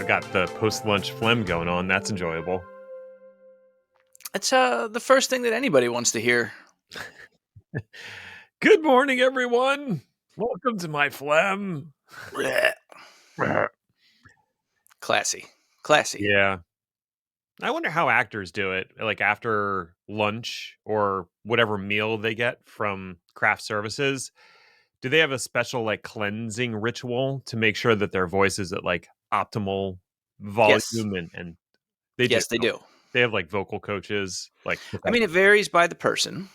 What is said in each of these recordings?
I got the post-lunch phlegm going on. That's enjoyable. It's the first thing that anybody wants to hear. Good morning, everyone. Welcome to my phlegm. Classy. Yeah. I wonder how actors do it, like after lunch or whatever meal they get from craft services. Do they have a special like cleansing ritual to make sure that their voice is at like optimal volume? Yes. And they do. Yes, they do. They have like vocal coaches, like I mean, it varies by the person,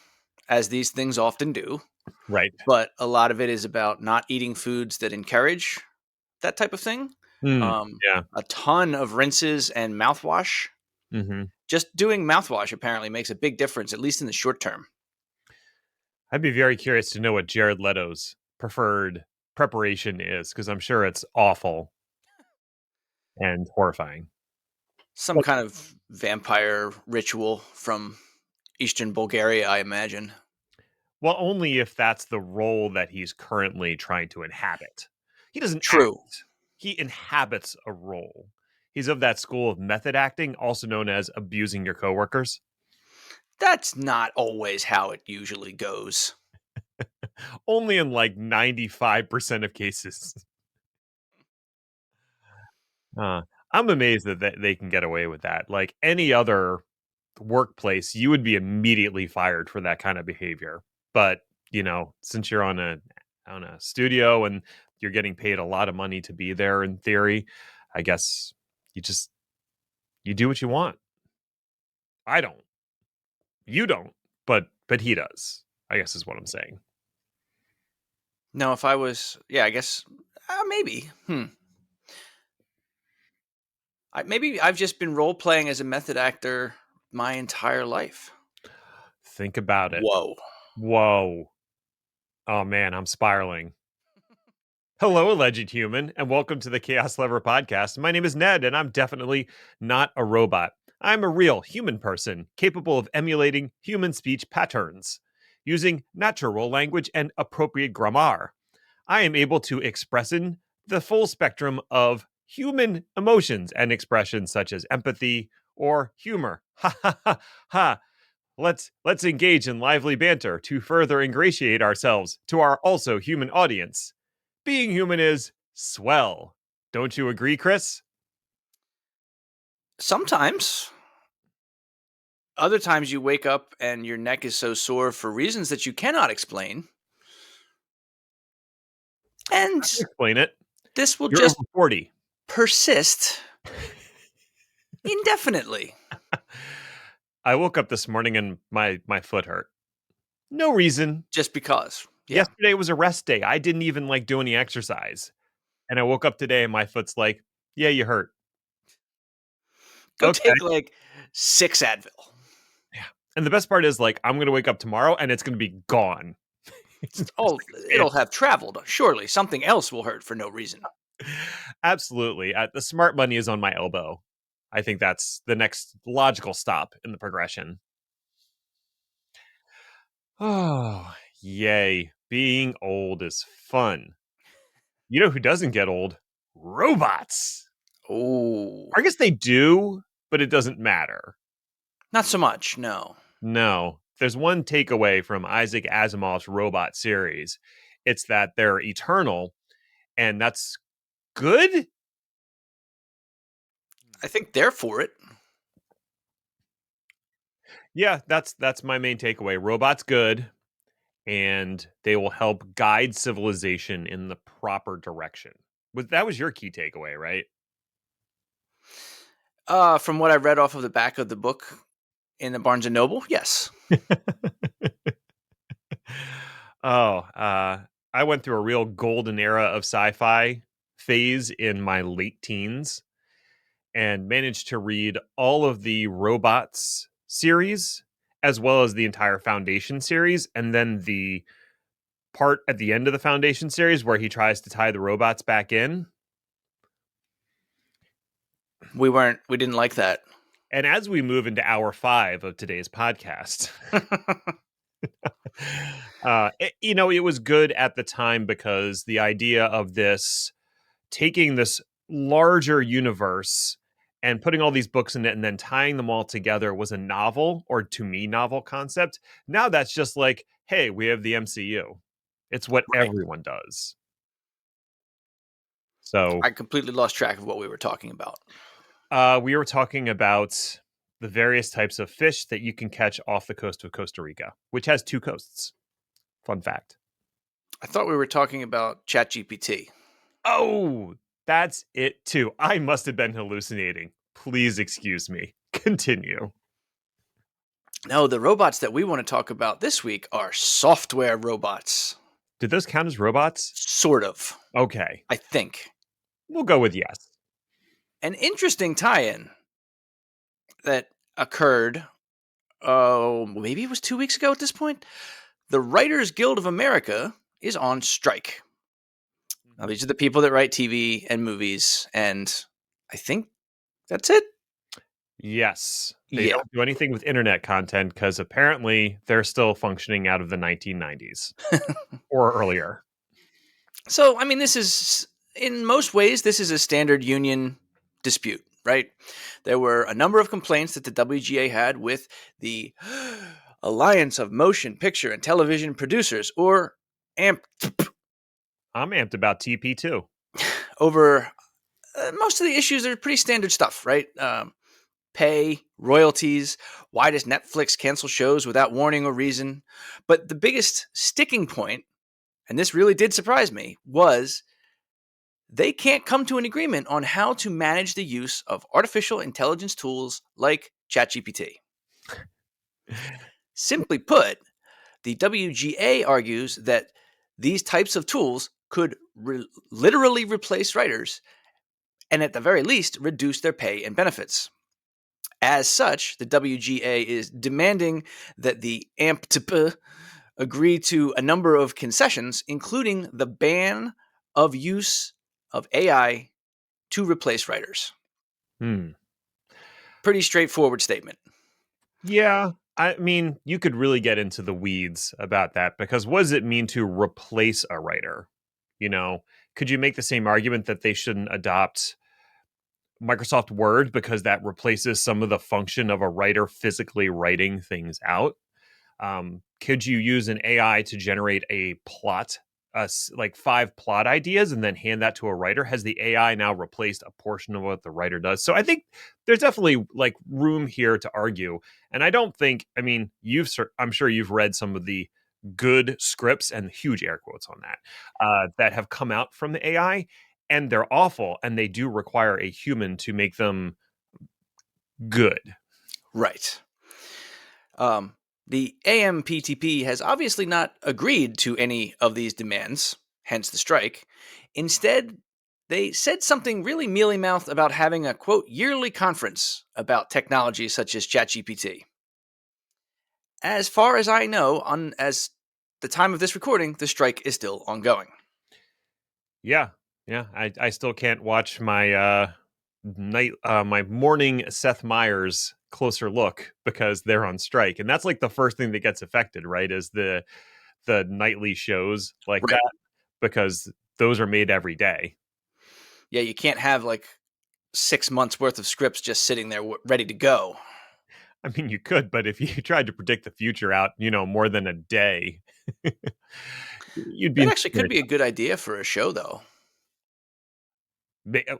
as these things often do, right. but a lot of it is about not eating foods that encourage that type of thing. Yeah. A ton of rinses and mouthwash. Mm-hmm. Just doing mouthwash apparently makes a big difference, at least in the short term. I'd be very curious to know what Jared Leto's preferred preparation is, because I'm sure it's awful and horrifying. Some But- kind of vampire ritual from Eastern Bulgaria, I imagine. Well, only if that's the role that he's currently trying to inhabit. He doesn't True. act. He inhabits a role. He's of that school of method acting, also known as abusing your coworkers. That's not always how it usually goes. Only in like 95% of cases. I'm amazed that they can get away with that. Like any other workplace, you would be immediately fired for that kind of behavior. But, since you're on a studio and you're getting paid a lot of money to be there in theory, I guess you do what you want. I don't. You don't, but he does. I guess is what I'm saying. No, if I was, yeah, I guess maybe. Maybe I've just been role playing as a method actor my entire life. Think about it. Whoa. Oh man, I'm spiraling. Hello, alleged human, and welcome to the Chaos Lever podcast. My name is Ned, and I'm definitely not a robot. I'm a real human person capable of emulating human speech patterns using natural language and appropriate grammar. I am able to express in the full spectrum of human emotions and expressions such as empathy or humor. Ha ha ha ha. Let's engage in lively banter to further ingratiate ourselves to our also human audience. Being human is swell. Don't you agree, Chris? Sometimes. Other times you wake up and your neck is so sore for reasons that you cannot explain. And Explain it. this will You're just over 40. persist indefinitely. I woke up this morning and my foot hurt. No reason. Just because. Yeah. Yesterday was a rest day. I didn't even do any exercise. And I woke up today and my foot's like, yeah, you hurt. Go Okay. take 6 Advil. Yeah. And the best part is I'm going to wake up tomorrow and it's going to be gone. It'll have traveled. Surely something else will hurt for no reason. Absolutely. The smart money is on my elbow. I think that's the next logical stop in the progression. Oh, yay. Being old is fun. You know who doesn't get old? Robots. Oh. I guess they do, but it doesn't matter. Not so much, no. No. There's one takeaway from Isaac Asimov's robot series. It's that they're eternal, and that's good? I think they're for it. Yeah, that's my main takeaway. Robots good, and they will help guide civilization in the proper direction. That was your key takeaway, right? From what I read off of the back of the book in the Barnes & Noble, yes. I went through a real golden era of sci-fi phase in my late teens and managed to read all of the Robots series as well as the entire Foundation series, and then the part at the end of the Foundation series where he tries to tie the robots back in. We didn't like that. And as we move into hour 5 of today's podcast, it was good at the time because the idea of this taking this larger universe and putting all these books in it and then tying them all together was a novel, or to me, novel concept. Now that's just like, hey, we have the MCU. It's what Right. everyone does. So I completely lost track of what we were talking about. we were talking about the various types of fish that you can catch off the coast of Costa Rica, which has two coasts. Fun fact. I thought we were talking about ChatGPT. Oh, that's it too. I must have been hallucinating. Please excuse me. Continue. No, the robots that we want to talk about this week are software robots. Did those count as robots? Sort of, Okay. I think. We'll go with yes. An interesting tie-in that occurred, oh, maybe it was 2 weeks ago at this point. The Writers Guild of America is on strike. Now, these are the people that write TV and movies, and I think that's it. Yes. They Yeah. don't do anything with internet content because apparently they're still functioning out of the 1990s or earlier. So, I mean, this is, in most ways, this is a standard union dispute, right? There were a number of complaints that the WGA had with the Alliance of Motion Picture and Television Producers, or AMP, I'm amped about TP too. over most of the issues. Are pretty standard stuff, right? Pay, royalties, why does Netflix cancel shows without warning or reason? But the biggest sticking point, and this really did surprise me, was they can't come to an agreement on how to manage the use of artificial intelligence tools like ChatGPT. Simply put, the WGA argues that these types of tools could literally replace writers and, at the very least, reduce their pay and benefits. As such, the WGA is demanding that the AMPTP agree to a number of concessions, including the ban of use of AI to replace writers. Pretty straightforward statement. Yeah. I mean, you could really get into the weeds about that because what does it mean to replace a writer? You know, could you make the same argument that they shouldn't adopt Microsoft Word because that replaces some of the function of a writer physically writing things out? Could you use an AI to generate a plot, like 5 plot ideas, and then hand that to a writer? Has the AI now replaced a portion of what the writer does? So I think there's definitely like room here to argue. And I don't think, I mean, I'm sure you've read some of the good scripts and huge air quotes on that have come out from the AI, and they're awful, and they do require a human to make them good. Right. The AMPTP has obviously not agreed to any of these demands, hence the strike. Instead, they said something really mealy-mouthed about having a, quote, yearly conference about technology such as ChatGPT. As far as I know, as the time of this recording, the strike is still ongoing. Yeah. Yeah. I still can't watch my my morning Seth Meyers closer look because they're on strike. And that's like the first thing that gets affected, right? Is the nightly shows like Right. that, because those are made every day. Yeah, you can't have like 6 months worth of scripts just sitting there ready to go. I mean, you could, but if you tried to predict the future out, more than a day, you'd be That in actually could be a good idea for a show, though.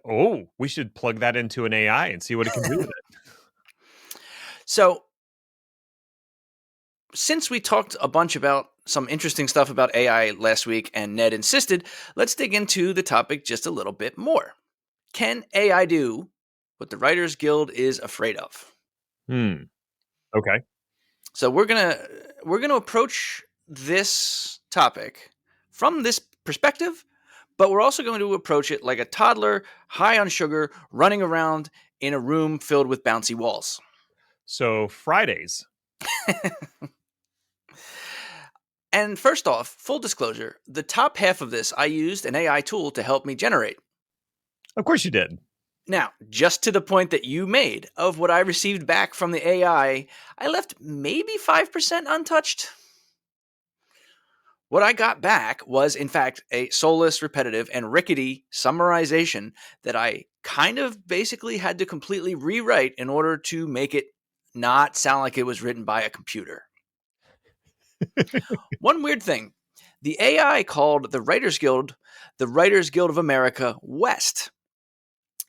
oh, we should plug that into an AI and see what it can do with it. So, since we talked a bunch about some interesting stuff about AI last week and Ned insisted, let's dig into the topic just a little bit more. Can AI do what the Writers Guild is afraid of? Okay. So we're gonna approach this topic from this perspective, but we're also going to approach it like a toddler high on sugar running around in a room filled with bouncy walls. So Fridays. And first off, full disclosure, the top half of this I used an AI tool to help me generate. Of course you did. Now, just to the point that you made of what I received back from the AI, I left maybe 5% untouched. What I got back was, in fact, a soulless, repetitive, and rickety summarization that I kind of basically had to completely rewrite in order to make it not sound like it was written by a computer. One weird thing, the AI called the Writers Guild of America West.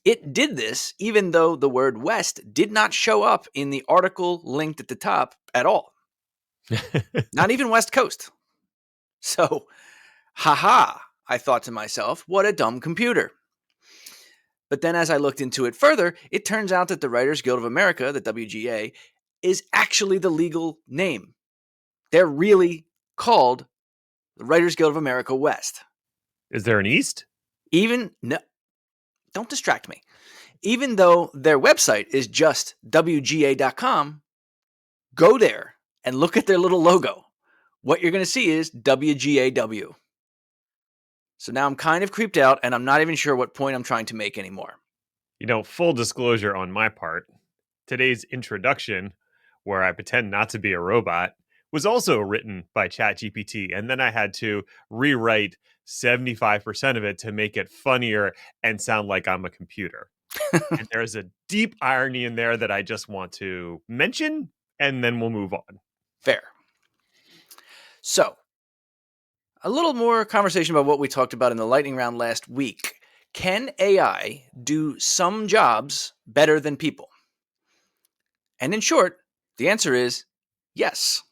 It did this even though the word West did not show up in the article linked at the top at all. Not even West Coast. So, haha, I thought to myself, what a dumb computer. But then as I looked into it further, it turns out that the Writers Guild of America, the WGA, is actually the legal name. They're really called the Writers Guild of America West. Is there an East? No, don't distract me. Even though their website is just WGA.com, go there and look at their little logo. What you're going to see is WGAW. So now I'm kind of creeped out, and I'm not even sure what point I'm trying to make anymore. Full disclosure on my part, today's introduction, where I pretend not to be a robot, was also written by ChatGPT. And then I had to rewrite 75% of it to make it funnier and sound like I'm a computer. And there's a deep irony in there that I just want to mention, and then we'll move on. Fair. So, a little more conversation about what we talked about in the lightning round last week. Can AI do some jobs better than people? And in short, the answer is yes.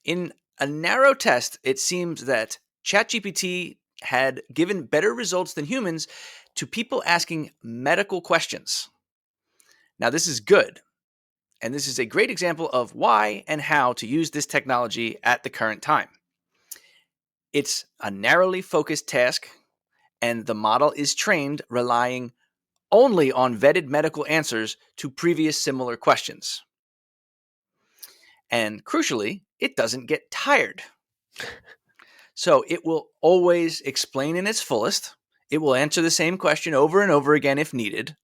In a narrow test, it seems that ChatGPT had given better results than humans to people asking medical questions. Now, this is good. And this is a great example of why and how to use this technology at the current time. It's a narrowly focused task, and the model is trained relying only on vetted medical answers to previous similar questions. And crucially, it doesn't get tired. So it will always explain in its fullest. It will answer the same question over and over again if needed.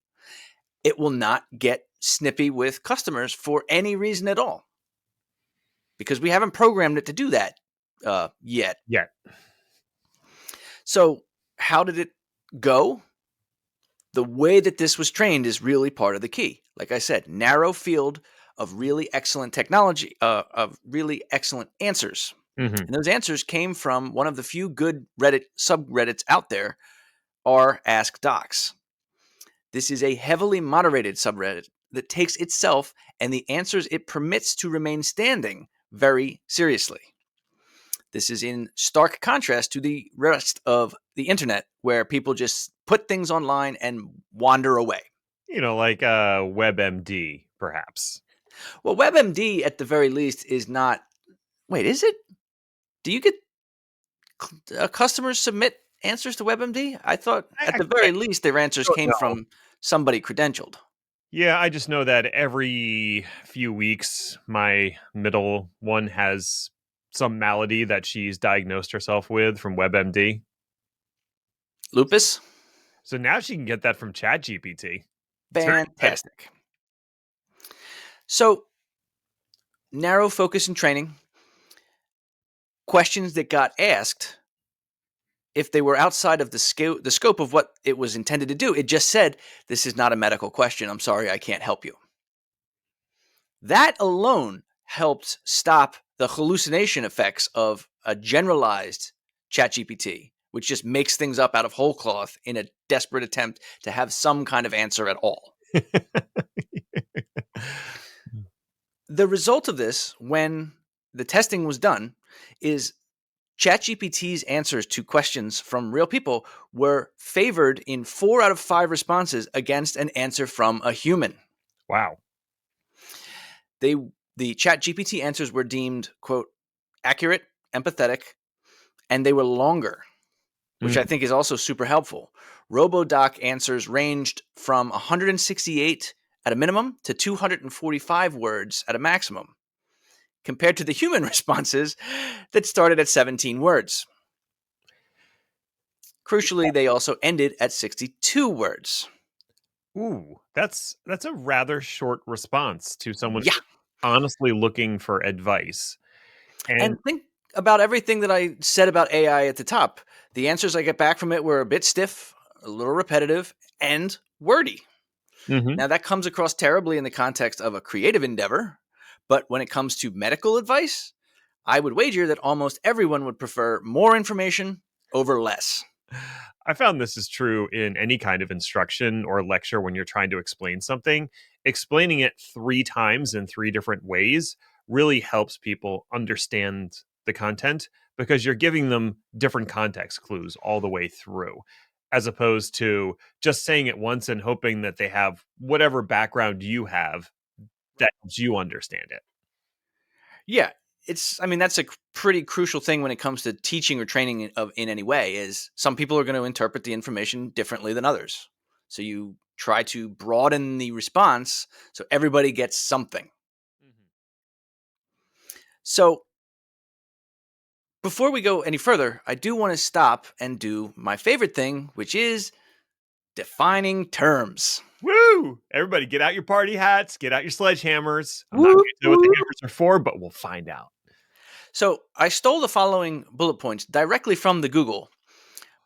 It will not get snippy with customers for any reason at all, because we haven't programmed it to do that yet. So how did it go? The way that this was trained is really part of the key. Like I said, narrow field of really excellent technology, of really excellent answers. Mm-hmm. And those answers came from one of the few good Reddit subreddits out there, r Ask Docs. This is a heavily moderated subreddit that takes itself and the answers it permits to remain standing very seriously. This is in stark contrast to the rest of the internet, where people just put things online and wander away. Like WebMD, perhaps. Well, WebMD, at the very least, is not... Wait, is it? Do you get customers submit answers to WebMD? I thought, at the very least, their answers came from somebody credentialed. Yeah, I just know that every few weeks, my middle one has some malady that she's diagnosed herself with from WebMD. Lupus? So now she can get that from ChatGPT. Fantastic. So, narrow focus and training. Questions that got asked, if they were outside of the scope of what it was intended to do, it just said, this is not a medical question. I'm sorry, I can't help you. That alone helped stop the hallucination effects of a generalized ChatGPT, which just makes things up out of whole cloth in a desperate attempt to have some kind of answer at all. The result of this, when the testing was done, is ChatGPT's answers to questions from real people were favored in 4 out of 5 responses against an answer from a human. Wow. The ChatGPT answers were deemed, quote, accurate, empathetic, and they were longer, which I think is also super helpful. RoboDoc answers ranged from 168 at a minimum to 245 words at a maximum, compared to the human responses that started at 17 words. Crucially, they also ended at 62 words. Ooh, that's a rather short response to someone honestly looking for advice. And think about everything that I said about AI at the top. The answers I get back from it were a bit stiff, a little repetitive, and wordy. Hmm. Now, that comes across terribly in the context of a creative endeavor, but when it comes to medical advice, I would wager that almost everyone would prefer more information over less. I found this is true in any kind of instruction or lecture when you're trying to explain something. Explaining it 3 times in 3 different ways really helps people understand the content because you're giving them different context clues all the way through, as opposed to just saying it once and hoping that they have whatever background you have that helps you understand it. Yeah, that's a pretty crucial thing when it comes to teaching or training in any way is some people are going to interpret the information differently than others. So you try to broaden the response so everybody gets something. Mhm. So before we go any further, I do want to stop and do my favorite thing, which is defining terms. Woo! Everybody get out your party hats, get out your sledgehammers. I'm not Woo, going to know what the woo. hammers are for, but we'll find out. So I stole the following bullet points directly from the Google,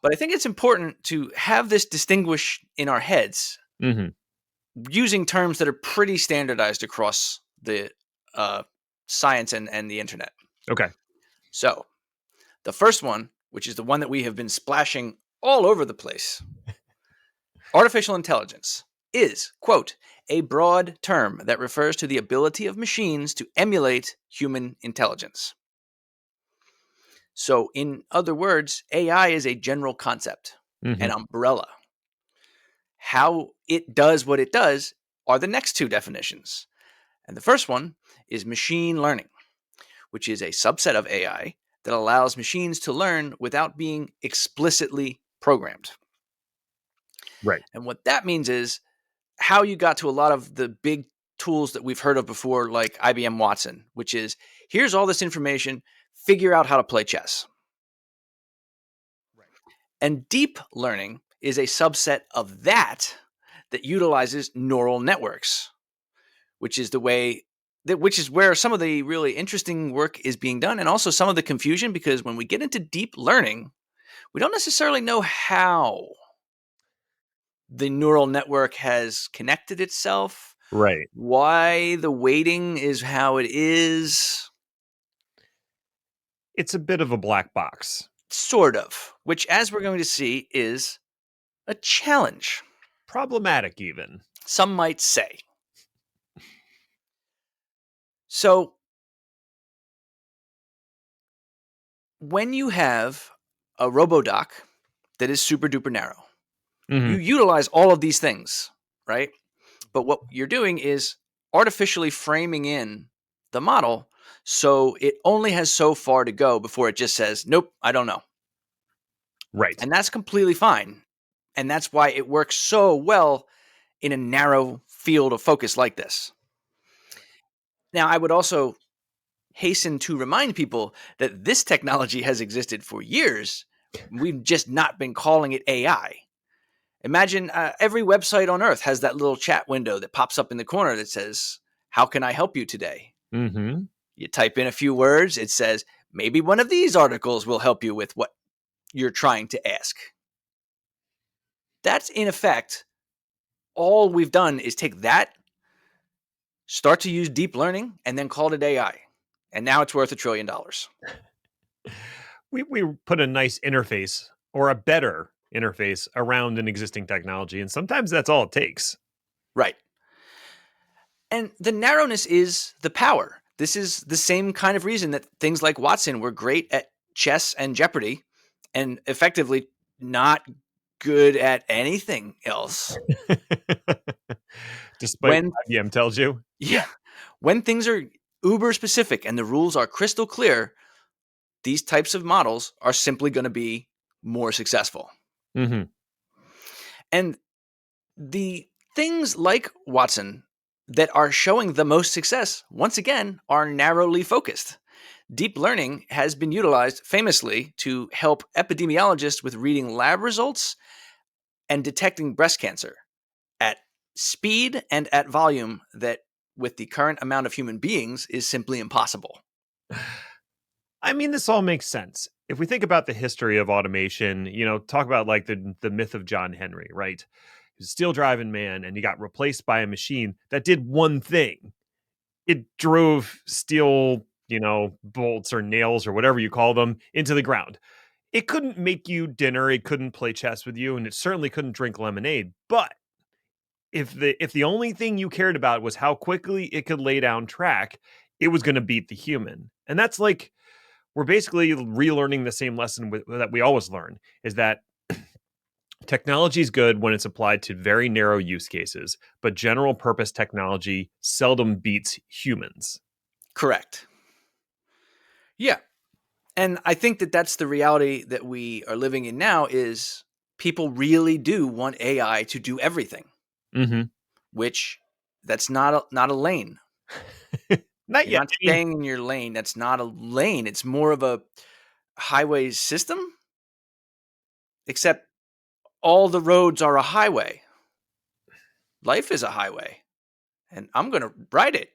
but I think it's important to have this distinguished in our heads Mhm. using terms that are pretty standardized across the science and the internet. Okay. So the first one, which is the one that we have been splashing all over the place, artificial intelligence is, quote, a broad term that refers to the ability of machines to emulate human intelligence. So, in other words, AI is a general concept, an Mhm. umbrella. How it does what it does are the next 2 definitions. And the first one is machine learning, which is a subset of AI that allows machines to learn without being explicitly programmed. Right. And what that means is how you got to a lot of the big tools that we've heard of before, like IBM Watson, which is here's all this information, figure out how to play chess. Right. And deep learning is a subset of that that utilizes neural networks, which is which is where some of the really interesting work is being done and also some of the confusion because when we get into deep learning, we don't necessarily know how the neural network has connected itself, Right. why the weighting is how it is, It's a bit of a black box. sort of, which, as we're going to see, is a challenge, Problematic even. some might say. So, when you have a RoboDoc that is super duper narrow, you Mhm. utilize all of these things, right? But what you're doing is artificially framing in the model so it only has so far to go before it just says, nope, I don't know. Right. And that's completely fine. And that's why it works so well in a narrow field of focus like this. Now, I would also hasten to remind people that this technology has existed for years. We've just not been calling it AI. Imagine every website on earth has that little chat window that pops up in the corner that says, how can I help you today? Mhm. You type in a few words, it says, maybe one of these articles will help you with what you're trying to ask. That's in effect all we've done is take that, start to use deep learning, and then called it AI. And now it's worth $1 trillion. We put a nice interface or a better interface around an existing technology, and sometimes that's all it takes. Right. And the narrowness is the power. This is the same kind of reason that things like Watson were great at chess and Jeopardy and effectively not good at anything else. Despite When, what IBM tells you. Yeah. yeah, when things are uber specific and the rules are crystal clear, these types of models are simply going to be more successful. Mhm. And the things like Watson that are showing the most success, once again, are narrowly focused. Deep learning has been utilized famously to help epidemiologists with reading lab results and detecting breast cancer at speed and at volume that, with the current amount of human beings, is simply impossible. I mean, this all makes sense. If we think about the history of automation, talk about like the myth of John Henry, right? He was a steel driving man and he got replaced by a machine that did one thing. It drove steel, bolts or nails or whatever you call them into the ground. It couldn't make you dinner, it couldn't play chess with you, and it certainly couldn't drink lemonade. But if the only thing you cared about was how quickly it could lay down track, it was going to beat the human. And that's like we're basically relearning the same lesson that we always learn is that technology is good when it's applied to very narrow use cases, but general purpose technology seldom beats humans. Correct. Yeah. And I think that that's the reality that we are living in now is people really do want AI to do everything, Mm-hmm. which that's not a lane. Not You're yet. not staying in your lane. That's not a lane. It's more of a highway system, except all the roads are a highway. Life is a highway, and I'm going to ride it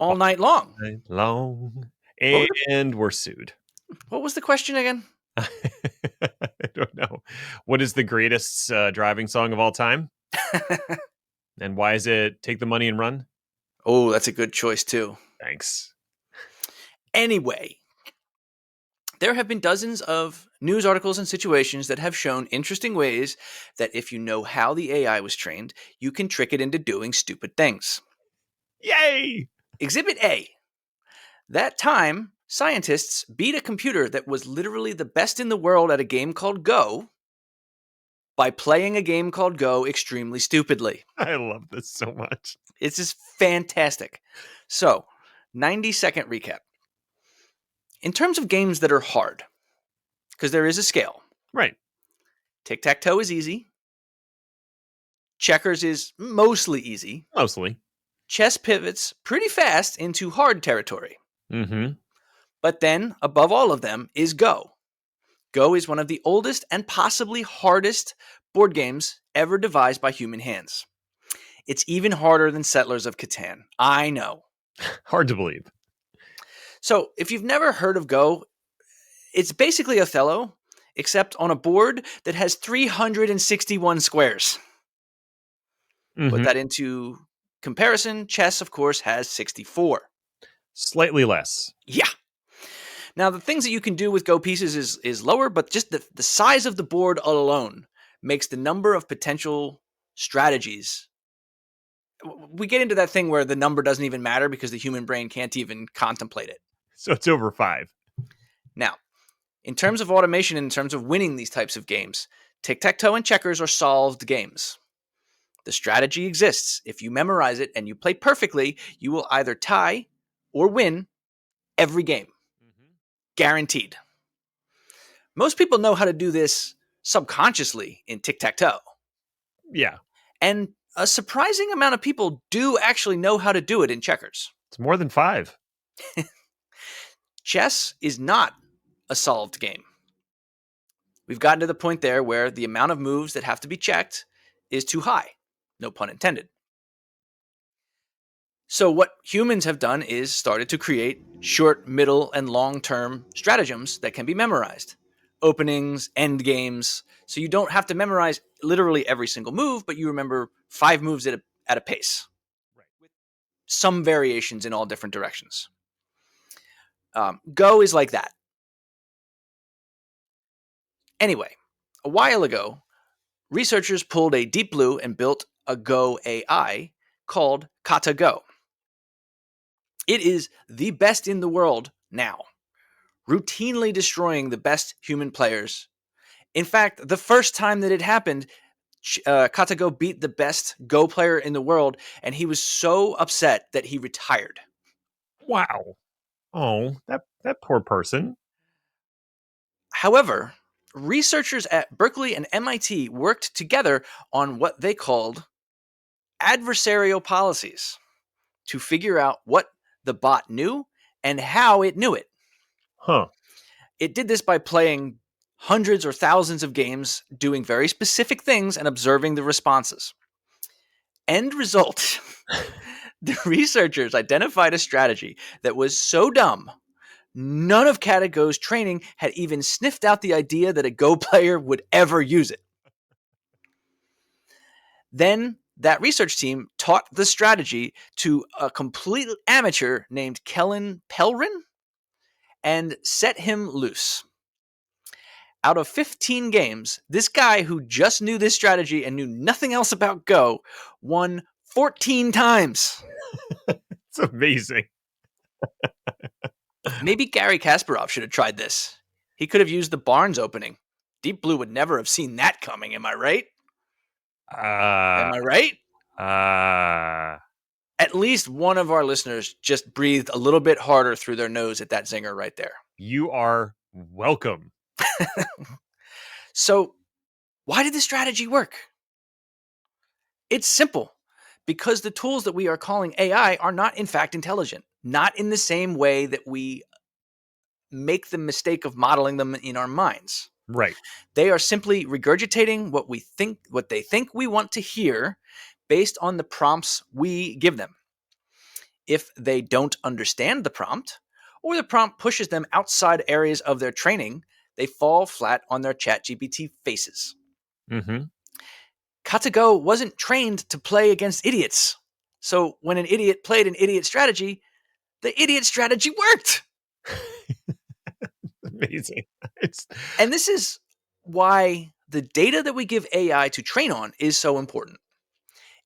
all night long. Night long. What And we're sued. What was the question again? I don't know. What is the greatest driving song of all time? And why is it Take the Money and Run? Oh, that's a good choice too. Thanks. Anyway, there have been dozens of news articles and situations that have shown interesting ways that if you know how the AI was trained, you can trick it into doing stupid things. Yay! Exhibit A. That time, scientists beat a computer that was literally the best in the world at a game called Go by playing a game called Go extremely stupidly. I love this so much. It's just fantastic. So, 90-second recap. In terms of games that are hard, because there is a scale. Right. Tic-tac-toe is easy. Checkers is mostly easy. Mostly. Chess pivots pretty fast into hard territory. Mm-hmm. But then, above all of them, is Go. Go is one of the oldest and possibly hardest board games ever devised by human hands. It's even harder than Settlers of Catan. I know. Hard to believe. So, if you've never heard of Go, it's basically Othello, except on a board that has 361 squares. Mm-hmm. Put that into comparison, chess, of course, has 64. Slightly less. Yeah. Now, the things that you can do with Go pieces is lower, but just the size of the board alone makes the number of potential strategies. We get into that thing where the number doesn't even matter because the human brain can't even contemplate it. So it's over 5. Now, in terms of automation, in terms of winning these types of games, tic-tac-toe and checkers are solved games. The strategy exists. If you memorize it and you play perfectly, you will either tie or win every game. Mm-hmm. Guaranteed. Most people know how to do this subconsciously in tic-tac-toe. Yeah. And a surprising amount of people do actually know how to do it in checkers. It's more than 5. Chess is not a solved game. We've gotten to the point there where the amount of moves that have to be checked is too high. No pun intended. So what humans have done is started to create short, middle, and long-term stratagems that can be memorized. Openings, end games. So you don't have to memorize literally every single move, but you remember 5 moves at a pace. Right. With some variations in all different directions. Go is like that. Anyway, a while ago, researchers pulled a Deep Blue and built a Go AI called Kata Go. It is the best in the world now, routinely destroying the best human players. In fact, the first time that it happened, Kata Go beat the best Go player in the world, and he was so upset that he retired. Wow. Oh, that poor person. However, researchers at Berkeley and MIT worked together on what they called adversarial policies to figure out what the bot knew and how it knew it. Huh. It did this by playing hundreds or thousands of games, doing very specific things and observing the responses. End result, the researchers identified a strategy that was so dumb none of CataGo's training had even sniffed out the idea that a Go player would ever use it. Then that research team taught the strategy to a complete amateur named Kellen Pelrin and set him loose. Out of 15 games, this guy who just knew this strategy and knew nothing else about Go won 14 times. It's amazing. Maybe Gary Kasparov should have tried this. He could have used the Barnes opening. Deep Blue would never have seen that coming, am I right? Am I right? At least one of our listeners just breathed a little bit harder through their nose at that zinger right there. You are welcome. So, why did this strategy work? It's simple. Because the tools that we are calling AI are not, in fact, intelligent. Not in the same way that we make the mistake of modeling them in our minds. Right. They are simply regurgitating what they think we want to hear based on the prompts we give them. If they don't understand the prompt, or the prompt pushes them outside areas of their training, they fall flat on their ChatGPT faces. Mm-hmm. Katago wasn't trained to play against idiots. So when an idiot played an idiot strategy, the idiot strategy worked. Amazing. And this is why the data that we give AI to train on is so important.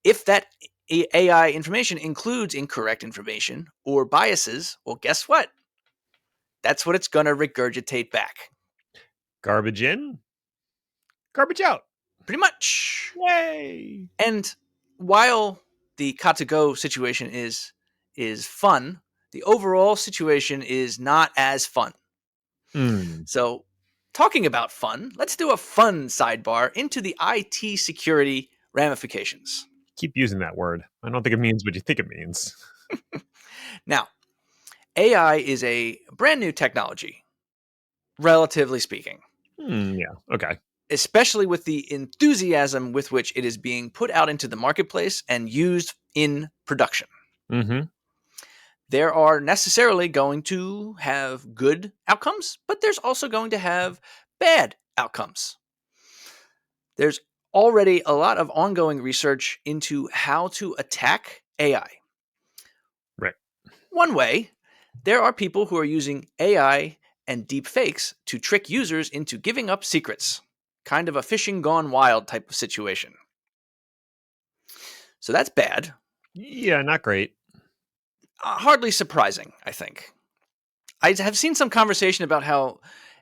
If that AI information includes incorrect information or biases, well, guess what? That's what it's going to regurgitate back. Garbage in, garbage out. Pretty much. Yay! And while the Katago situation is fun, the overall situation is not as fun. So, talking about fun, let's do a fun sidebar into the IT security ramifications. Keep using that word. I don't think it means what you think it means. Now, AI is a brand new technology, relatively speaking. Yeah, okay. Especially with the enthusiasm with which it is being put out into the marketplace and used in production. Mm-hmm. There are necessarily going to have good outcomes, but there's also going to have bad outcomes. There's already a lot of ongoing research into how to attack AI. Right. One way, there are people who are using AI and deep fakes to trick users into giving up secrets. Kind of a fishing gone wild type of situation. So that's bad. Yeah, not great. Hardly surprising, I think. I have seen some conversation about how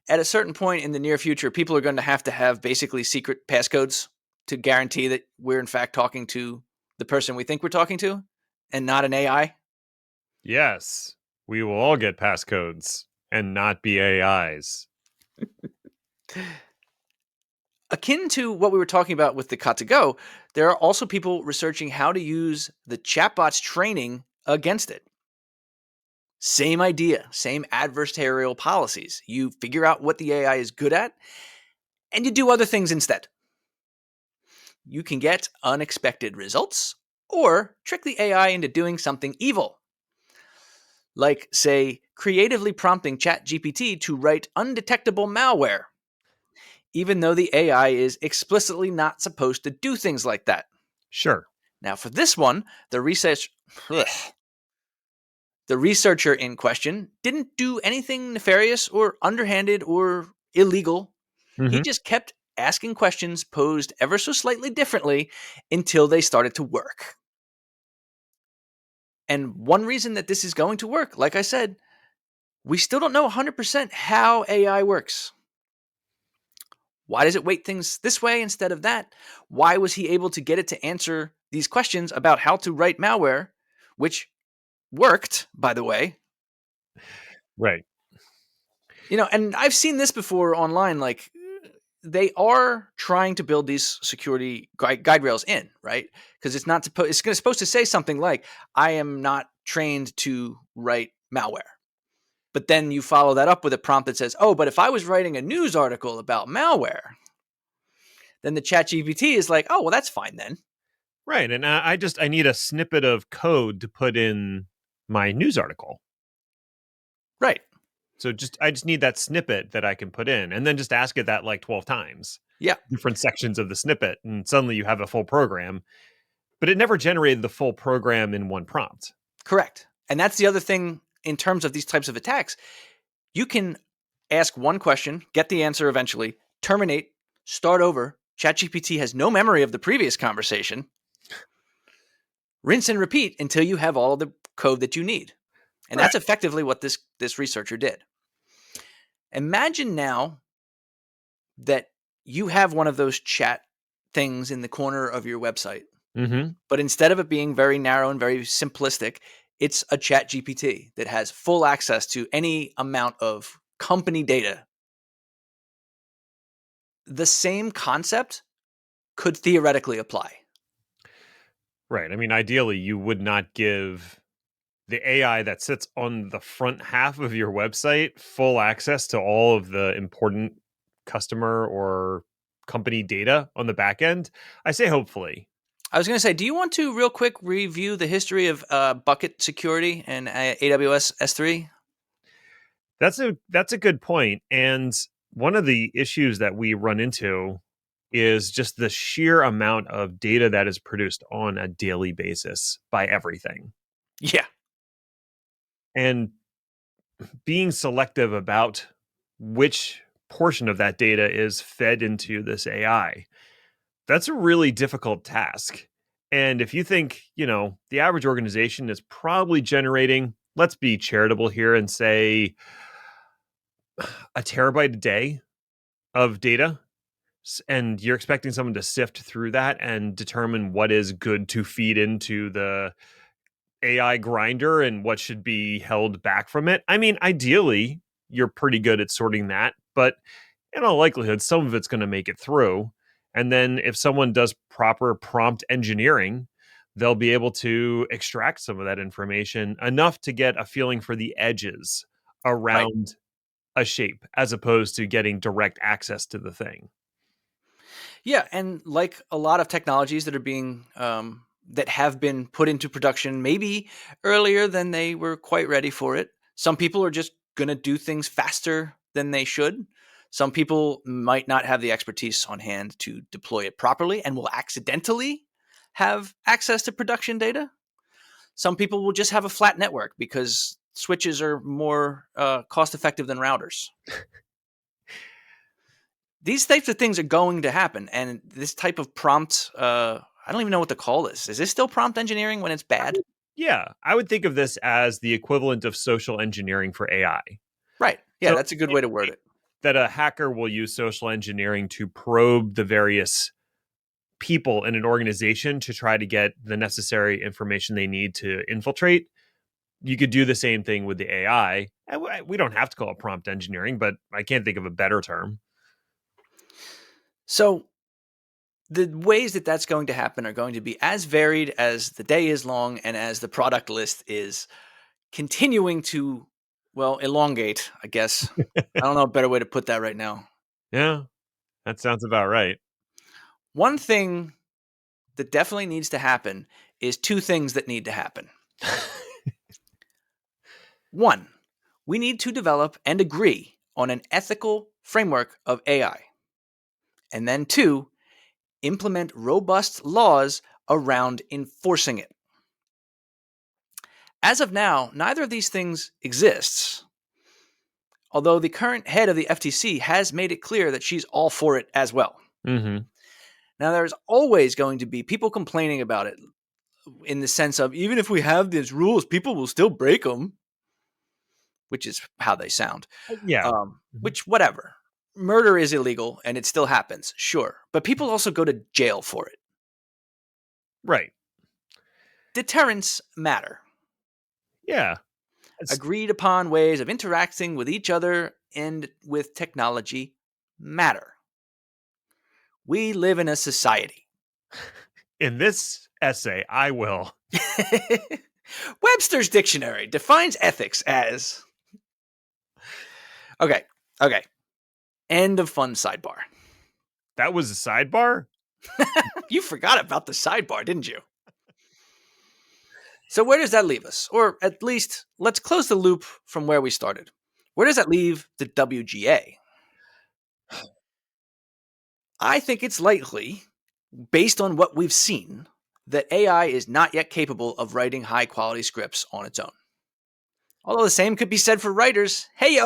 at a certain point in the near future, people are going to have basically secret passcodes to guarantee that we're in fact talking to the person we think we're talking to and not an AI. Yes, we will all get passcodes and not be AIs. Akin to what we were talking about with the Kat2Go, there are also people researching how to use the chatbot's training against it. Same idea, same adversarial policies. You figure out what the AI is good at, and you do other things instead. You can get unexpected results, or trick the AI into doing something evil. Like, say, creatively prompting ChatGPT to write undetectable malware, even though the AI is explicitly not supposed to do things like that. Sure. Now, for this one, the researcher in question didn't do anything nefarious or underhanded or illegal. Mm-hmm. He just kept asking questions posed ever so slightly differently until they started to work. And one reason that this is going to work, like I said, we still don't know 100% how AI works. Why does it weight things this way instead of that? Why was he able to get it to answer these questions about how to write malware, which worked, by the way? Right. And I've seen this before online, like they are trying to build these security guide rails in, right? Because it's not supposed to say something like, I am not trained to write malware. But then you follow that up with a prompt that says, oh, but if I was writing a news article about malware, then the ChatGPT is like, oh, well, that's fine then. Right. And I need a snippet of code to put in my news article. Right. So I just need that snippet that I can put in, and then just ask it that like 12 times, Yeah, different sections of the snippet, and suddenly you have a full program. But it never generated the full program in one prompt. correct. And that's the other thing in terms of these types of attacks. You can ask one question, get the answer eventually, terminate, start over. ChatGPT has no memory of the previous conversation. Rinse and repeat until you have all of the code that you need. And Right. that's effectively what this researcher did. Imagine now that you have one of those chat things in the corner of your website, Mm-hmm. but instead of it being very narrow and very simplistic, it's a chat GPT that has full access to any amount of company data. The same concept could theoretically apply. Right. I mean, ideally, you would not give the AI that sits on the front half of your website full access to all of the important customer or company data on the back end. I say hopefully. I was going to say, do you want to real quick review the history of bucket security and AWS S3? That's a good point. And one of the issues that we run into is just the sheer amount of data that is produced on a daily basis by everything. Yeah, And being selective about which portion of that data is fed into this AI, that's a really difficult task. And if you think, the average organization is probably generating, let's be charitable here and say a terabyte a day of data, and you're expecting someone to sift through that and determine what is good to feed into the AI grinder and what should be held back from it. I mean, ideally, you're pretty good at sorting that, but in all likelihood, some of it's going to make it through. And then if someone does proper prompt engineering, they'll be able to extract some of that information enough to get a feeling for the edges right. around a shape as opposed to getting direct access to the thing. Yeah, and like a lot of technologies that are being that have been put into production, maybe earlier than they were quite ready for it. Some people are just going to do things faster than they should. Some people might not have the expertise on hand to deploy it properly and will accidentally have access to production data. Some people will just have a flat network because switches are more cost effective than routers. These types of things are going to happen, and this type of prompt, I don't even know what to call this. Is this still prompt engineering when it's bad? Yeah, I would think of this as the equivalent of social engineering for AI. Right. Yeah, So that's a good way to word it. that a hacker will use social engineering to probe the various people in an organization to try to get the necessary information they need to infiltrate. You could do the same thing with the AI. And we don't have to call it prompt engineering, but I can't think of a better term. So the ways that that's going to happen are going to be as varied as the day is long and as the product list is continuing to, well, elongate, I guess. I don't know a better way to put that right now. Yeah, that sounds about right. One thing that definitely needs to happen is two things that need to happen. One, we need to develop and agree on an ethical framework of AI. And then two, implement robust laws around enforcing it. As of now, neither of these things exists, although the current head of the FTC has made it clear that she's all for it as well. Mm-hmm. Now, there's always going to be people complaining about it in the sense of even if we have these rules, people will still break them, which is how they sound. Yeah. Mhm. Which, whatever. Murder is illegal and it still happens, sure. But people also go to jail for it. Right. Deterrence matter. Yeah. It's, Agreed upon ways of interacting with each other and with technology matter. We live in a society. in this essay, I will. Webster's dictionary defines ethics as. Okay, okay. End of fun sidebar. That was a sidebar? You forgot about the sidebar, didn't you? So, where does that leave us? Or at least, let's close the loop from where we started. Where does that leave the WGA? I think it's likely, based on what we've seen, that AI is not yet capable of writing high quality scripts on its own. Although the same could be said for writers. Hey-yo!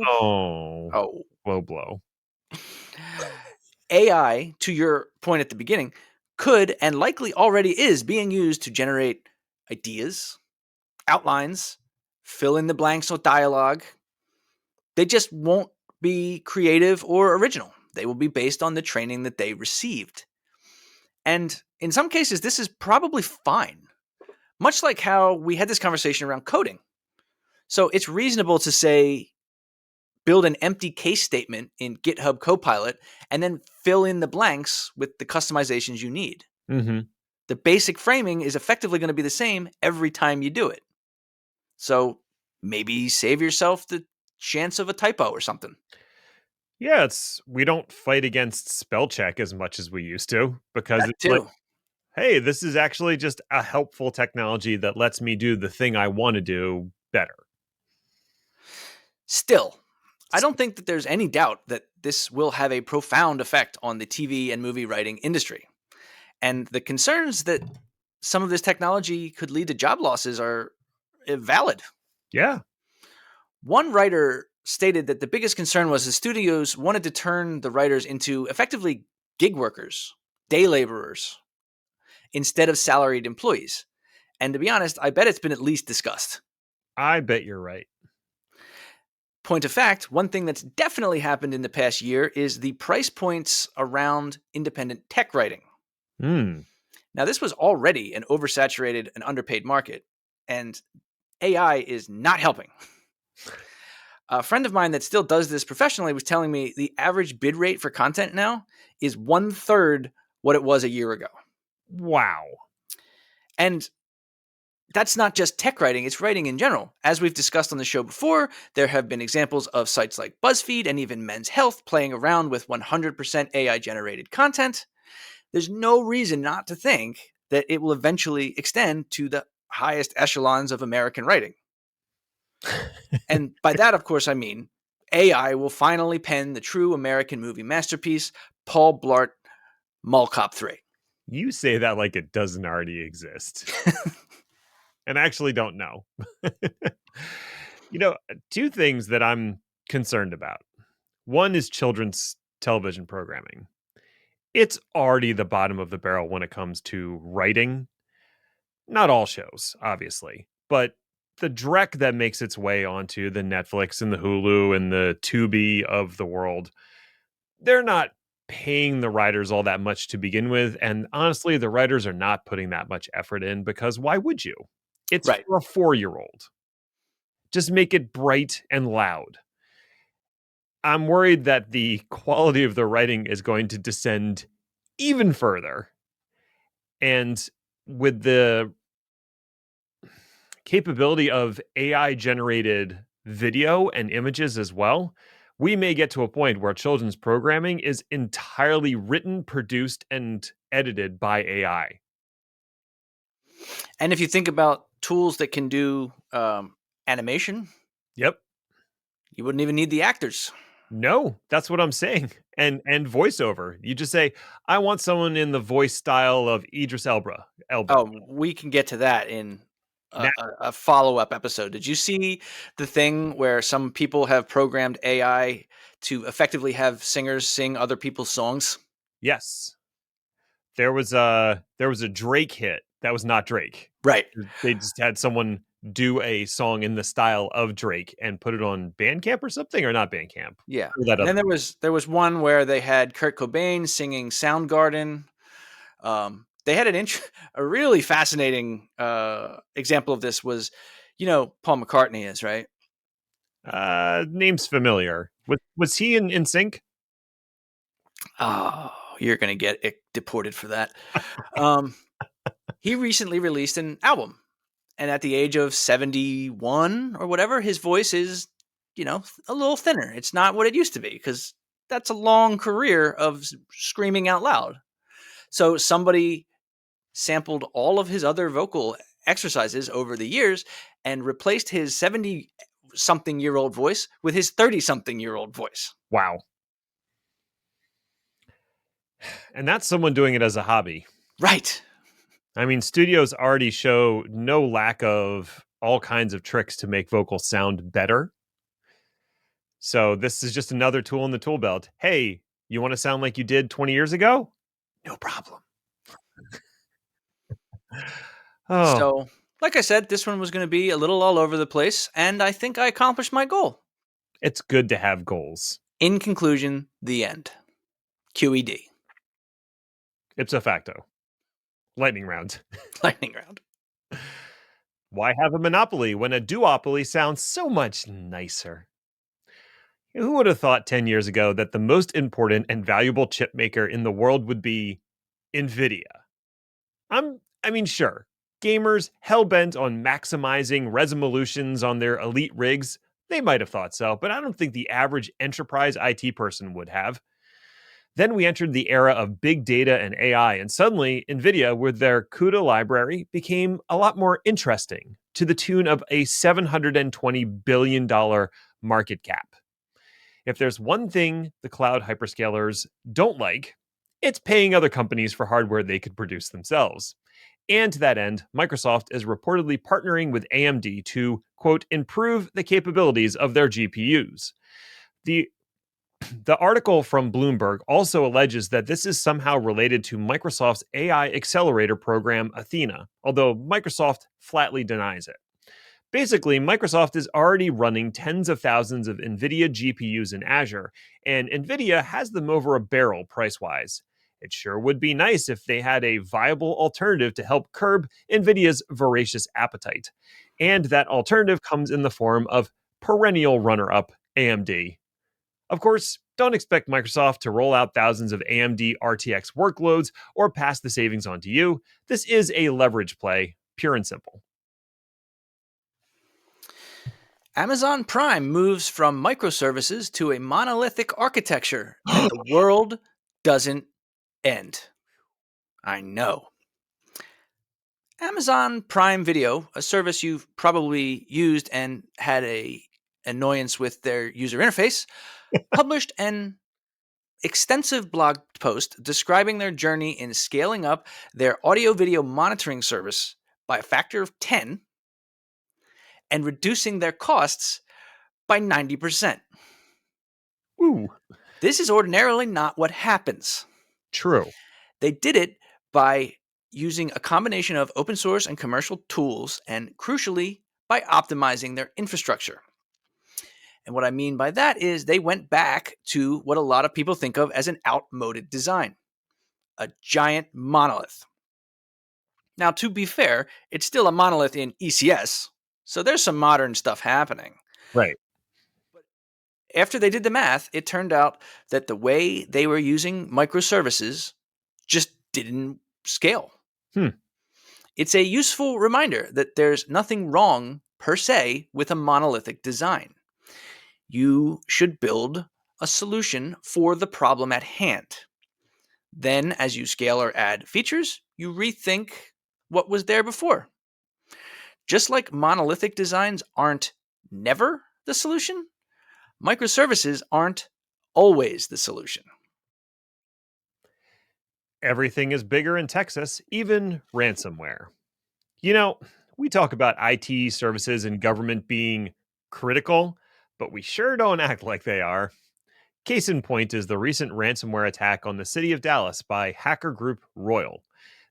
Oh, Oh. low blow. AI, to your point at the beginning, could and likely already is being used to generate ideas, outlines, fill in the blanks with dialogue. They just won't be creative or original. They will be based on the training that they received. And in some cases, this is probably fine, much like how we had this conversation around coding. So it's reasonable to say, build an empty case statement in GitHub Copilot and then fill in the blanks with the customizations you need. Mm-hmm. The basic framing is effectively going to be the same every time you do it. So maybe save yourself the chance of a typo or something. Yeah, we don't fight against spell check as much as we used to because That it's like, too. hey, this is actually just a helpful technology that lets me do the thing I want to do better. Still, I don't think that there's any doubt that this will have a profound effect on the TV and movie writing industry. And the concerns that some of this technology could lead to job losses are valid. Yeah. One writer stated that the biggest concern was the studios wanted to turn the writers into effectively gig workers, day laborers, instead of salaried employees. And to be honest, I bet it's been at least discussed. I bet you're right. Point of fact, one thing that's definitely happened in the past year is the price points around independent tech writing. Mm. Now, this was already an oversaturated and underpaid market, and AI is not helping. A friend of mine that still does this professionally was telling me the average bid rate for content now is 1/3 what it was a year ago. Wow. And that's not just tech writing, it's writing in general. As we've discussed on the show before, there have been examples of sites like BuzzFeed and even Men's Health playing around with 100% AI generated content. There's no reason not to think that it will eventually extend to the highest echelons of American writing. And by that, of course, I mean AI will finally pen the true American movie masterpiece, Paul Blart Mall Cop 3. You say that like it doesn't already exist. And I actually don't know. Two things that I'm concerned about. One is children's television programming. It's already the bottom of the barrel when it comes to writing. Not all shows, obviously, but the dreck that makes its way onto the Netflix and the Hulu and the Tubi of the world, they're not paying the writers all that much to begin with. And honestly, the writers are not putting that much effort in because why would you? It's Right. for a 4-year-old. Just make it bright and loud. I'm worried that the quality of the writing is going to descend even further. And with the capability of AI generated video and images as well, we may get to a point where children's programming is entirely written, produced, and edited by AI. And if you think about tools that can do animation, Yep. you wouldn't even need the actors. No, that's what I'm saying. And voiceover. You just say, I want someone in the voice style of Idris Elba. Oh, we can get to that in Now, a follow-up episode. Did you see the thing where some people have programmed AI to effectively have singers sing other people's songs? yes. There was a Drake hit that was not Drake. Right. They just had someone do a song in the style of Drake and put it on Bandcamp or something, or not Bandcamp. Yeah. Or that And then other there was one where they had Kurt Cobain singing Soundgarden. They had a really fascinating example of this was, Paul McCartney is, right? name's familiar. Was he in sync? Oh, you're gonna get deported for that. Um, he recently released an album, and at the age of 71 or whatever, his voice is, a little thinner. It's not what it used to be because that's a long career of screaming out loud. So somebody sampled all of his other vocal exercises over the years and replaced his something-year-old voice with his 30-something-year-old voice. Wow. And that's someone doing it as a hobby. Right. I mean, studios already show no lack of all kinds of tricks to make vocals sound better. So this is just another tool in the tool belt. Hey, you want to sound like you did 20 years ago? No problem. Oh, So, like I said, this one was going to be a little all over the place, and I think I accomplished my goal. it's good to have goals. In conclusion, the end. QED. Ipso facto. Lightning round. Lightning round. Why have a monopoly when a duopoly sounds so much nicer? Who would have thought 10 years ago that the most important and valuable chip maker in the world would be NVIDIA? I mean, sure, gamers hell-bent on maximizing resolutions on their elite rigs, they might have thought so, but I don't think the average enterprise IT person would have. Then we entered the era of big data and AI, and suddenly NVIDIA, with their CUDA library, became a lot more interesting, to the tune of a $720 billion market cap. If there's one thing the cloud hyperscalers don't like, it's paying other companies for hardware they could produce themselves. And to that end, Microsoft is reportedly partnering with AMD to, quote, improve the capabilities of their GPUs. The the article from Bloomberg also alleges that this is somehow related to Microsoft's AI accelerator program, Athena, although Microsoft flatly denies it. Basically, Microsoft is already running tens of thousands of NVIDIA GPUs in Azure, and NVIDIA has them over a barrel price-wise. It sure would be nice if they had a viable alternative to help curb NVIDIA's voracious appetite. And that alternative comes in the form of perennial runner-up AMD. Of course, don't expect Microsoft to roll out thousands of AMD RTX workloads or pass the savings on to you. This is a leverage play, pure and simple. Amazon Prime moves from microservices to a monolithic architecture, and the world doesn't end. I know. Amazon Prime Video, a service you've probably used and had a annoyance with their user interface, published an extensive blog post describing their journey in scaling up their audio video monitoring service by a factor of 10 and reducing their costs by 90%. Woo. This is ordinarily not what happens. True. They did it by using a combination of open source and commercial tools, and crucially, by optimizing their infrastructure. And what I mean by that is they went back to what a lot of people think of as an outmoded design, a giant monolith. Now, to be fair, it's still a monolith in ECS, so there's some modern stuff happening. Right. After they did the math, it turned out that the way they were using microservices just didn't scale. It's a useful reminder that there's nothing wrong per se with a monolithic design. You should build a solution for the problem at hand. Then, as you scale or add features, you rethink what was there before. Just like monolithic designs aren't never the solution, microservices aren't always the solution. Everything is bigger in Texas, even ransomware. You know, we talk about IT services and government being critical, but we sure don't act like they are. Case in point is the recent ransomware attack on the city of Dallas by hacker group Royal.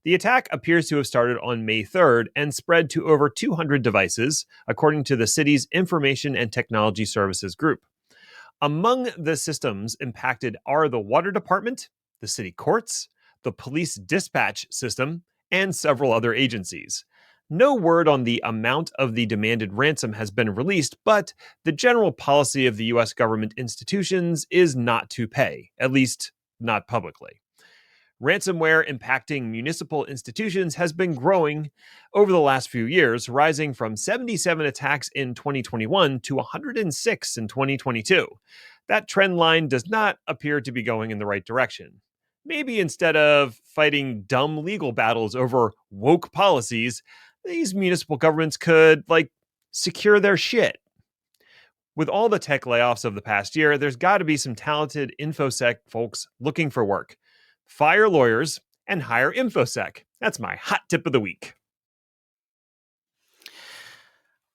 The attack appears to have started on May 3rd and spread to over 200 devices, according to the city's Information and Technology Services Group. Among the systems impacted are the water department, the city courts, the police dispatch system, and several other agencies. No word on the amount of the demanded ransom has been released, but the general policy of the US government institutions is not to pay, at least not publicly. Ransomware impacting municipal institutions has been growing over the last few years, rising from 77 attacks in 2021 to 106 in 2022. That trend line does not appear to be going in the right direction. Maybe instead of fighting dumb legal battles over woke policies, these municipal governments could, secure their shit. With all the tech layoffs of the past year, there's got to be some talented InfoSec folks looking for work. Fire lawyers and hire InfoSec. That's my hot tip of the week.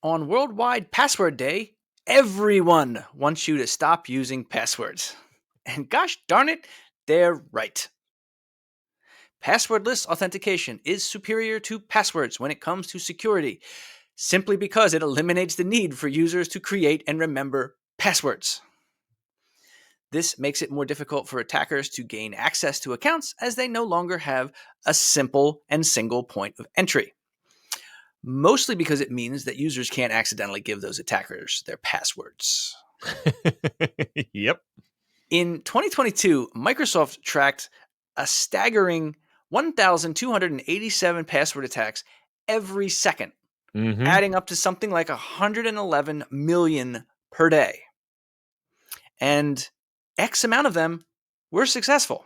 On Worldwide Password Day, everyone wants you to stop using passwords. And gosh darn it, they're right. Passwordless authentication is superior to passwords when it comes to security, simply because it eliminates the need for users to create and remember passwords. This makes it more difficult for attackers to gain access to accounts as they no longer have a simple and single point of entry. Mostly because it means that users can't accidentally give those attackers their passwords. Yep. In 2022, Microsoft tracked a staggering 1,287 password attacks every second, adding up to something like 111 million per day. And X amount of them were successful.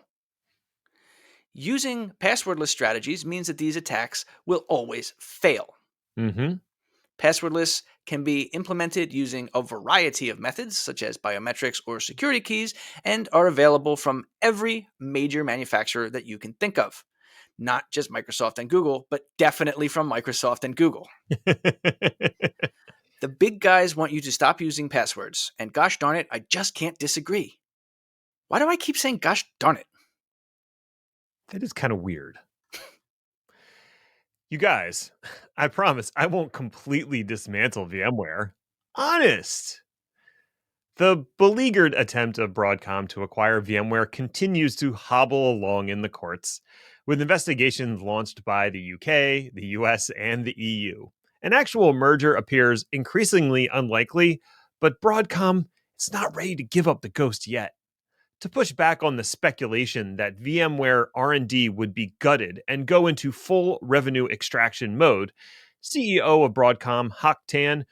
Using passwordless strategies means that these attacks will always fail. Passwordless can be implemented using a variety of methods, such as biometrics or security keys, and are available from every major manufacturer that you can think of. Not just Microsoft and Google, but definitely from Microsoft and Google. The big guys want you to stop using passwords, and gosh darn it, I just can't disagree. Why do I keep saying gosh darn it? That is kind of weird. You guys, I promise I won't completely dismantle VMware. Honest. The beleaguered attempt of Broadcom to acquire VMware continues to hobble along in the courts, with investigations launched by the UK, the US, and the EU. An actual merger appears increasingly unlikely, but Broadcom is not ready to give up the ghost yet. To push back on the speculation that VMware R&D would be gutted and go into full revenue extraction mode, CEO of Broadcom, Hock Tan,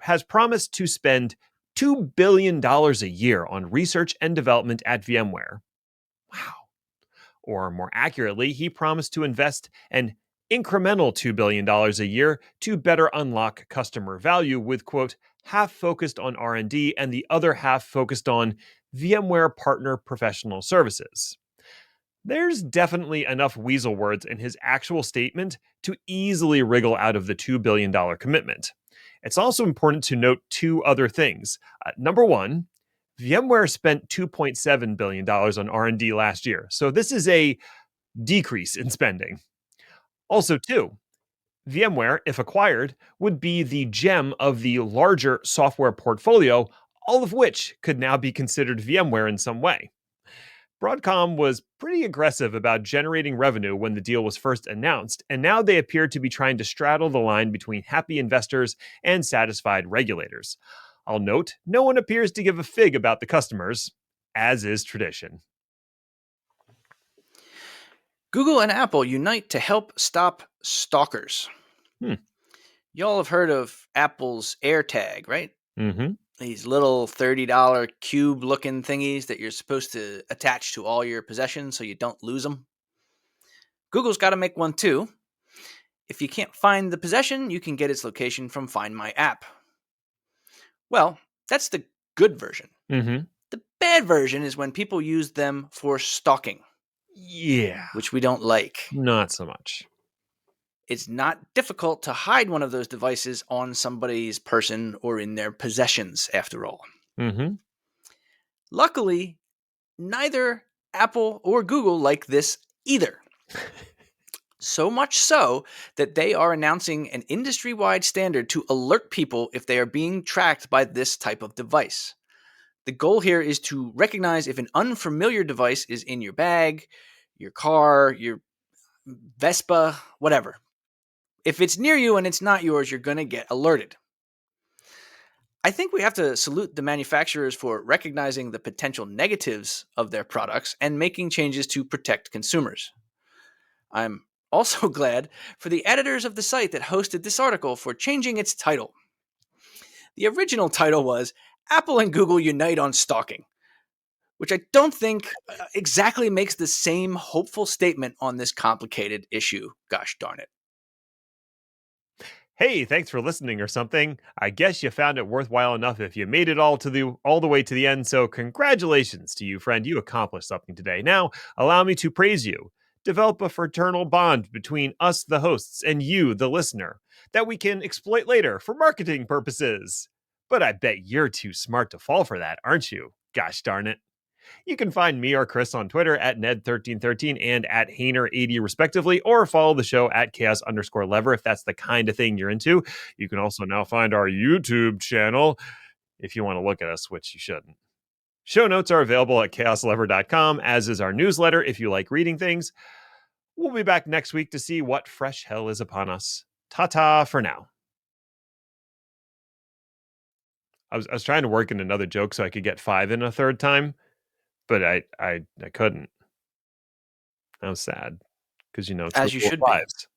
has promised to spend $2 billion a year on research and development at VMware. Wow. Or more accurately, he promised to invest an incremental $2 billion a year to better unlock customer value with, quote, half focused on R&D and the other half focused on VMware partner professional services. There's definitely enough weasel words in his actual statement to easily wriggle out of the $2 billion commitment. It's also important to note two other things. Number one, VMware spent $2.7 billion on R&D last year, so this is a decrease in spending. Also, two, VMware, if acquired, would be the gem of the larger software portfolio, all of which could now be considered VMware in some way. Broadcom was pretty aggressive about generating revenue when the deal was first announced, and now they appear to be trying to straddle the line between happy investors and satisfied regulators. I'll note, no one appears to give a fig about the customers, as is tradition. Google and Apple unite to help stop stalkers. Y'all have heard of Apple's AirTag, right? These little $30 cube-looking thingies that you're supposed to attach to all your possessions so you don't lose them. Google's got to make one too. If you can't find the possession, you can get its location from Find My App. Well, that's the good version. The bad version is when people use them for stalking. Yeah. Which we don't like. Not so much. It's not difficult to hide one of those devices on somebody's person or in their possessions, after all. Luckily, neither Apple or Google like this either. So much so that they are announcing an industry-wide standard to alert people if they are being tracked by this type of device. The goal here is to recognize if an unfamiliar device is in your bag, your car, your Vespa, whatever. If it's near you and it's not yours, you're going to get alerted. I think we have to salute the manufacturers for recognizing the potential negatives of their products and making changes to protect consumers. I'm also glad for the editors of the site that hosted this article for changing its title. The original title was Apple and Google Unite on Stalking, which I don't think exactly makes the same hopeful statement on this complicated issue. Gosh darn it. Hey, thanks for listening or something. I guess you found it worthwhile enough if you made it all the way to the end. So congratulations to you, friend. You accomplished something today. Now, allow me to praise you. Develop a fraternal bond between us, the hosts, and you, the listener, that we can exploit later for marketing purposes. But I bet you're too smart to fall for that, aren't you? Gosh darn it. You can find me or Chris on Twitter at Ned1313 and at Hainer80 respectively, or follow the show at chaos_lever if that's the kind of thing you're into. You can also now find our YouTube channel if you want to look at us, which you shouldn't. Show notes are available at chaoslever.com, as is our newsletter if you like reading things. We'll be back next week to see what fresh hell is upon us. Ta-ta for now. I was trying to work in another joke so I could get 5 in a third time, but I couldn't. That was sad because it's the As you rule of should be. fives.